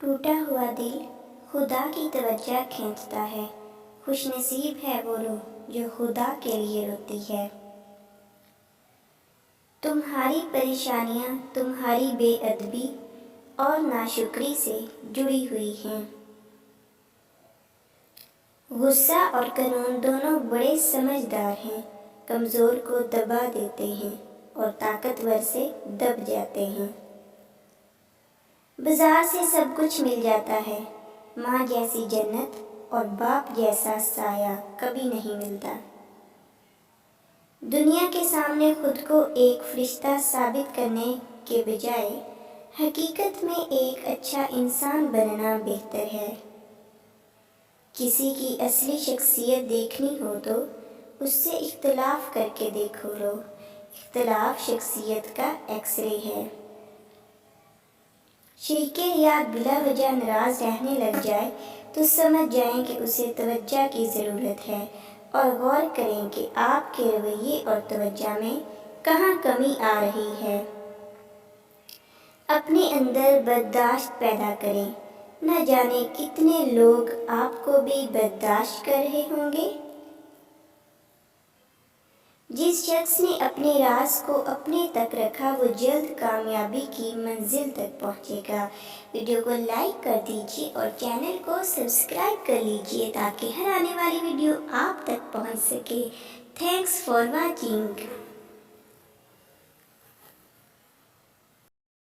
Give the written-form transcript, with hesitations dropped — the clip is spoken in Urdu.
ٹوٹا ہوا دل خدا کی توجہ کھینچتا ہے، خوش نصیب ہے وہ روح جو خدا کے لیے روتی ہے۔ تمہاری پریشانیاں تمہاری بے ادبی اور ناشکری سے جڑی ہوئی ہیں۔ غصہ اور قانون دونوں بڑے سمجھدار ہیں، کمزور کو دبا دیتے ہیں اور طاقتور سے دب جاتے ہیں۔ بازار سے سب کچھ مل جاتا ہے، ماں جیسی جنت اور باپ جیسا سایہ کبھی نہیں ملتا۔ دنیا کے سامنے خود کو ایک فرشتہ ثابت کرنے کے بجائے حقیقت میں ایک اچھا انسان بننا بہتر ہے۔ کسی کی اصلی شخصیت دیکھنی ہو تو اس سے اختلاف کر کے دیکھو لو، اختلاف شخصیت کا ایکس رے ہے۔ شریک حیات بلا وجہ ناراض رہنے لگ جائے تو سمجھ جائیں کہ اسے توجہ کی ضرورت ہے اور غور کریں کہ آپ کے رویے اور توجہ میں کہاں کمی آ رہی ہے۔ اپنے اندر برداشت پیدا کریں، نہ جانے کتنے لوگ آپ کو بھی برداشت کر رہے ہوں گے۔ جس شخص نے اپنے راز کو اپنے تک رکھا وہ جلد کامیابی کی منزل تک پہنچے گا۔ ویڈیو کو لائک کر دیجیے اور چینل کو سبسکرائب کر لیجیے تاکہ ہر آنے والی ویڈیو آپ تک پہنچ سکے۔ Thanks for watching.